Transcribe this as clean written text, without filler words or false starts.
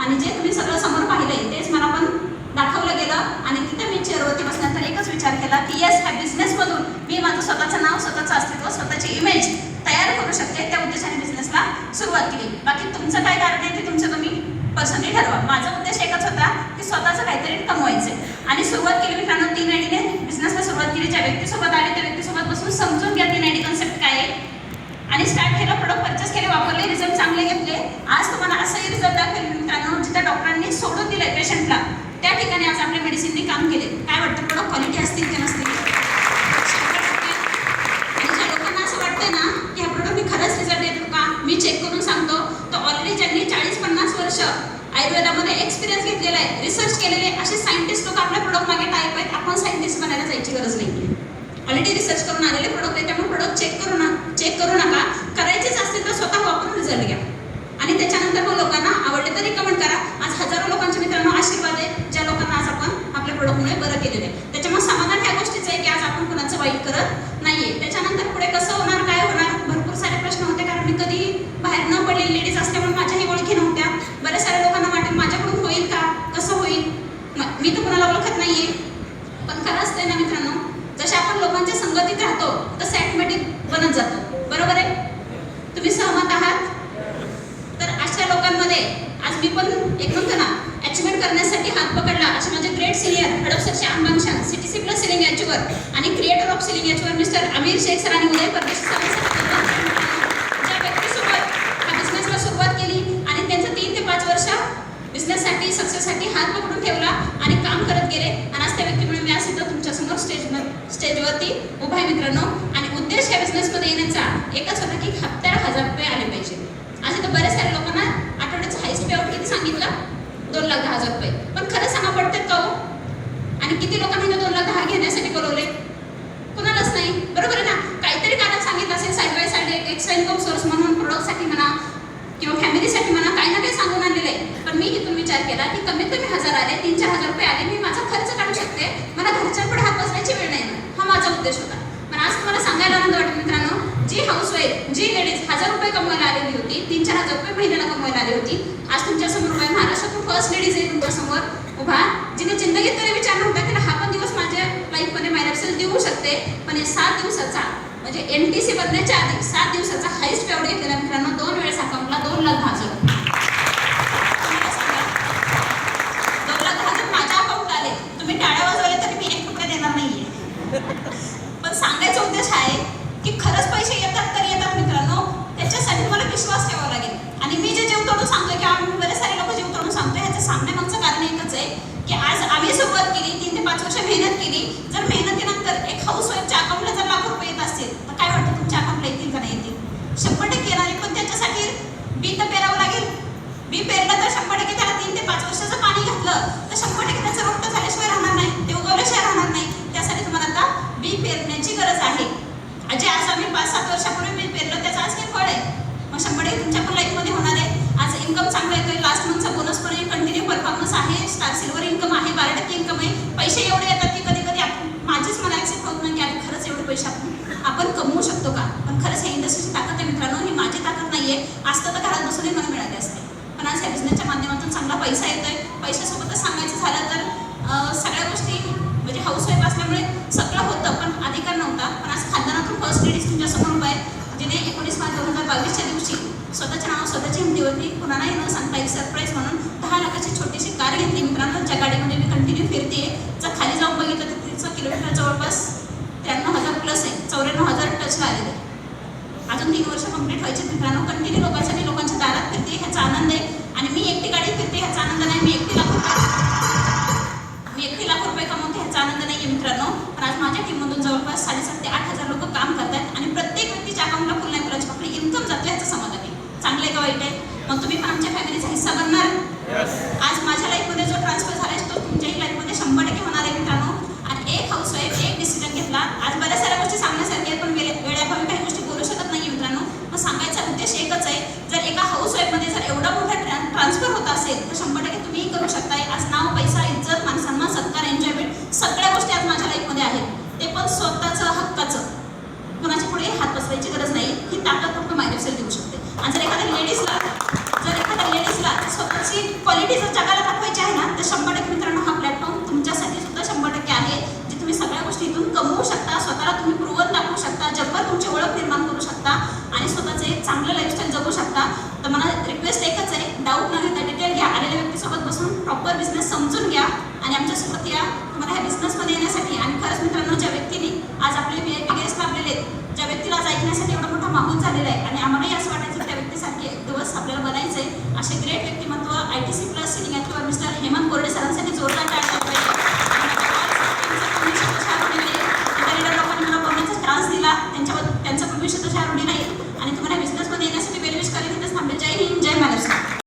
आणि जे तुम्ही सगळं समोर पाहिलंय तेच मला पण दाखवलं गेलं आणि तिथे मी चेअरवरती बसल्यानंतर एकच विचार केला की येस, ह्या बिझनेसमधून मी माझं स्वतःचं नाव, स्वतःचं अस्तित्व, स्वतःची इमेज तयार करू शकते. त्या उद्देशाने बिझनेसला सुरुवात केली. बाकी तुमचं काय कारण आहे ते तुमचं तुम्ही पर्सनली ठरवा. माझा उद्देश एकच होता की स्वतःचं काहीतरी कमवायचं आणि सुरुवात केली मित्रांनो 3 आयडीने बिझनेसला सुरुवात केली. ज्या व्यक्तीसोबत आले त्या व्यक्तीसोबत बसून समजून घ्या 3 आयडी कन्सेप्ट काय आहे आणि स्टार्ट केलं. प्रोडक्ट परचेस केले, वापरले, रिझल्ट चांगले घेतले. आज तुम्हाला असंही रिझल्ट दाखवेल मित्रांनो जिथे डॉक्टरांनी सोडून दिलंय पेशंटला त्या ठिकाणी आज आपल्या मेडिसिनने काम केले. काय वाटतं, प्रोडक्ट क्वालिटी असतील की नसतील? आणि ज्या लोकांना असं वाटतंय ना की ह्या प्रोडक्टने खरंच रिझल्ट येतो का, मी चेक करून सांगतो. तर ऑलरेडी ज्यांनी 40-50 वर्ष आयुर्वेदामध्ये एक्सपिरियन्स घेतलेला आहे, रिसर्च केलेले असे सायंटिस्ट लोक आपल्या प्रोडक्ट मागे टाईप आहेत. आपण सायंटिस्ट बनायला जायची गरज नाही. ऑलरेडी रिसर्च करून आलेले प्रोडक्ट आहे, त्यामुळे प्रोडक्ट चेक करू नका. करायचेच असतील तर स्वतः वापरून रिझल्ट घ्या आणि त्याच्यानंतर मग लोकांना आवडले तर रिकमेंड करा. आज हजारो लोकांचे मित्रांनो आशीर्वाद आहे ज्या लोकांना आज आपण आपल्या प्रोडक्टमुळे बरं केलेलं आहे. त्याच्यामुळे समाधान ह्या गोष्टीचं आहे की आज आपण कुणाचं वाईट करत नाहीये. त्याच्यानंतर पुढे कसं होणार, काय होणार, भरपूर सारे प्रश्न होते. कारण मी कधी बाहेर न पडलेली लेडीज असल्यामुळे माझ्याही ओळखी नव्हत्या. बऱ्याच साऱ्या लोकांना वाटेल माझ्याकडून होईल का, कसं होईल, मी तर कुणाला ओळखत नाहीये. पण खरं असतंय ना मित्रांनो, जसे आपण लोकांच्या संगतीत राहतो तसं ऑटोमॅटिक बनत जातो. बरोबर आहे? तुम्ही सहमत आहात? तर अशा लोकांमध्ये आज मी पण एक म्हणतो ना अचिव्हमेंट करण्यासाठी हात पकडला. असे माझे great senior head of section आंबांशान, CTC प्लस सेलिंग याचीवर आणि क्रिएटर ऑफ सेलिंग याचीवर मिस्टर आमिर शेख सर आणि उदय परदेशी ज्या व्यक्तीसोबत हा बिझनेसला सुरुवात केली आणि त्यांचं 3 ते 5 वर्ष बिझनेससाठी, सक्सेससाठी हात पकडून ठेवला आणि काम करत गेले. आणि आज त्या व्यक्तीमुळे मी आज इथं तुमच्यासमोर स्टेजवरती उभा आहे मित्रांनो. आणि उद्देश या बिझनेसमध्ये येण्याचा एकच होता की हप्त्याला 1000 रुपये आले पाहिजे. आज इथं बऱ्याच साऱ्या लोकांना आठवड्याचं हायस्ट पे आउट किती सांगितलं, 2,10,000 रुपये. पण खरं सांगा पडतात का हो? आणि किती लोकांना इथं 2,10,000 घेण्यासाठी बोलवले? कुणालाच नाही. बरोबर आहे ना? काहीतरी कारण सांगितलं असेल, साईड बाय साईड एक एक्स्ट्रा इन्कम सोर्स म्हणून प्रोडक्टसाठी म्हणा किंवा फॅमिलीसाठी म्हणा, काही ना काही सांगून आणलेलं आहे. पण मी इथून विचार केला की कमीत कमी 1000 आले, 3-4,000 रुपये आले, मी माझा खर्च काढू शकते, मला घरच्यांपुढे हात बसवायची वेळ नाही. हा माझा उद्देश होता. पण आज तुम्हाला सांगायला आनंद वाटतो मित्रांनो, जी हाऊसवाईफ, जी लेडीज 1000 रुपये कमवायला आलेली होती, 3-4,000 रुपये महिन्याला कमवायला आली होती, आज तुमच्यासमोर उभा आहे. महाराष्ट्रातून फर्स्ट लेडीज आहे तुमच्यासमोर उभा, जिने जिंदगीत तरी विचार नव्हता की हा पण दिवस माझ्या लाईफमध्ये मायलाइफसेल देऊ शकते. पण हे 7 दिवसाचा म्हणजे NTC बनण्याच्या आधी 7 दिवसाचा हायस्ट पे आउट घेतलेला मित्रांनो. 2 वेळेस अकाउंटला 2,10,000 रुपये. 2,10,000 माझ्या अकाउंटला आले. तुम्ही टाळ्या वाजवले तरी मी 1 रुपया देणार नाहीये. पण सांगायचा उद्देश आहे की खरंच पैसे येतात तर येतात मित्रांनो. त्याच्यासाठी तुम्हाला विश्वास ठेवावा लागेल. आणि मी जे जीव तोडून सांगतोय किंवा आम्ही बरेच सारे लोक जीव तोडून सांगतोय, ह्याचं सांगण्यामागचं कारण एकच आहे की आज आम्ही सुरुवात केली, 3 ते 5 वर्ष मेहनत केली. जर मेहनतीनंतर एक हाऊसवाईफच्या अकाउंटला जर लाखो रुपये येत असतील तर काय वाटतं तुमच्या अकाउंटला येतील का नाही येतील? 100% येणार आहे. पण त्याच्यासाठी बी तर पेरावं लागेल. बी पेरलं तर 100% त्याला 3 ते 5 वर्षाचं पाणी घातलं तर 100% त्याचं रोपटं झाल्याशिवाय राहणार नाही, ते उगवल्याशिवाय राहणार नाही. त्यासाठी तुम्हाला आता बी पेरण्याची गरज आहे. जे आज आम्ही 5-7 वर्षापूर्वी बी पेरलं त्याचं आज हे फळ आहे. मग 100% तुमच्या पण लाईफमध्ये होणार आहे. आज इन्कम चांगला येतोय, लास्ट मंथचा बोनस पण कंटिन्यू परफॉर्मन्स आहे, स्टार सिल्वर इन्कम आहे, 12% इन्कम आहे. पैसे एवढे येतात की कधी कधी माझीच मला ॲक्सेप्ट होत नाही की अरे खरंच एवढे पैसे आपण कमवू शकतो का. पण खरंच या इंडस्ट्रीची ताकद आहे मित्रांनो. ही माझी ताकद नाही आहे. असतं तर घरात बसूनही मला मिळाले असते. पण आज या बिझनेसच्या माध्यमातून चांगला पैसा येतोय. पैशासोबतच सांगायचं झालं तर सगळ्या गोष्टी म्हणजे हाऊसवाईफ असल्यामुळे सगळं होतं पण अधिकार नव्हता. पण आज खानदानातून फर्स्ट लेडीज तुमच्यासमोर उभा आहे, जिने 19 मार्च 2022च्या दिवशी स्वतःच्या नाव स्वतःची हिमतीवरती कुणालाही न सांगता एक सरप्राईज म्हणून 10 लाखाची छोटीशी कार घेतली मित्रांनो. ज्या गाडीमध्ये मी कंटिन्यू फिरते, जर खाली जाऊन बघितलं तर तिचं किलोमीटर जवळपास 93,000 प्लस आहे, 94,000 टचला आलेले. अजून 3 वर्ष कंप्लीट व्हायचे मित्रांनो. कंटिन्यू लोकांसाठी लोकांच्या दारात फिरते, ह्याचा आनंद आहे. आणि मी एकटी गाडी फिरते ह्याचा आनंद नाही. मी 1 लाख रुपये कमवते ह्याचा आनंद नाही आहे मित्रांनो. पण आज माझ्या टीममधून जवळपास 7,500 ते 8,000 लोक काम करतात आणि प्रत्येक व्यक्तीच्या अकाउंटला फुल नाही करायची आपली इन्कम जाते, ह्याचं समाधान आहे. चांगलं आहे का वाईट आहे? मग तुम्ही पण आमच्या फॅमिलीचा हिस्सा बनणार. आज माझ्या लाईफमध्ये जो ट्रान्सफर झाला आहे तो तुमच्याही लाईफमध्ये 100% होणार आहे मित्रांनो. आणि एक हाऊसवाईफ एक डिसिजन घेतला. आज बऱ्याच साऱ्या गोष्टी सांगण्यासारख्या आहेत पण वेळेअभावी काही गोष्टी बोलू शकत नाही मित्रांनो. मग सांगायचा उद्देश एकच आहे, जर एका हाऊसवाईफमध्ये जर एवढा मोठा ट्रान्सफर होत असेल तर 100% तुम्हीही करू शकताय. आज नाव, पैसा, इज्जत, मानसन्मान, सत्कार, एन्जॉयमेंट सगळ्या गोष्टी आज माझ्या लाईफमध्ये आहेत. ते पण स्वतःचं हक्काचं. कुणाच्या पुढे हात बसवायची गरज नाही. ही ताकद फक्त मायलाइफसेल देऊ शकते. आणि जर एखाद्या लेडीजला स्वतःची क्वालिटी हे जर जगाला दाखवायचे आहे ना, तर 100% मित्रांनो हा प्लॅटफॉर्म तुमच्यासाठी सुद्धा 100% आहे, जे तुम्ही सगळ्या गोष्टी इथून कमवू शकता, स्वतःला तुम्ही प्रूव्हन दाखवू शकता, जगभर तुमची ओळख निर्माण करू शकता आणि स्वतःचं एक चांगलं लाईफस्टाईल जगू शकता. तर मला रिक्वेस्ट एकच आहे, डाऊट न घेता डिटेल घ्या, आलेल्या व्यक्तीसोबत बसून प्रॉपर बिझनेस समजून घ्या आणि आमच्यासोबत या. तुम्हाला ह्या बिझनेसमध्ये येण्यासाठी आणि खरंच मित्रांनो, ज्या व्यक्तीने आज आपले VIP गेस्ट लाभलेले आहेत, ज्या व्यक्तीला आज ऐकण्यासाठी एवढा मोठा माहोल झालेला आहे आणि आम्हालाही असं वाटायचं त्या व्यक्तीसारखे दिवस आपल्याला बनायचे, असे ग्रेट व्यक्तिमत्व ITC प्लस सिनियर किंवा मिस्टर हेमंत कोरडे सरांसाठी जोरदार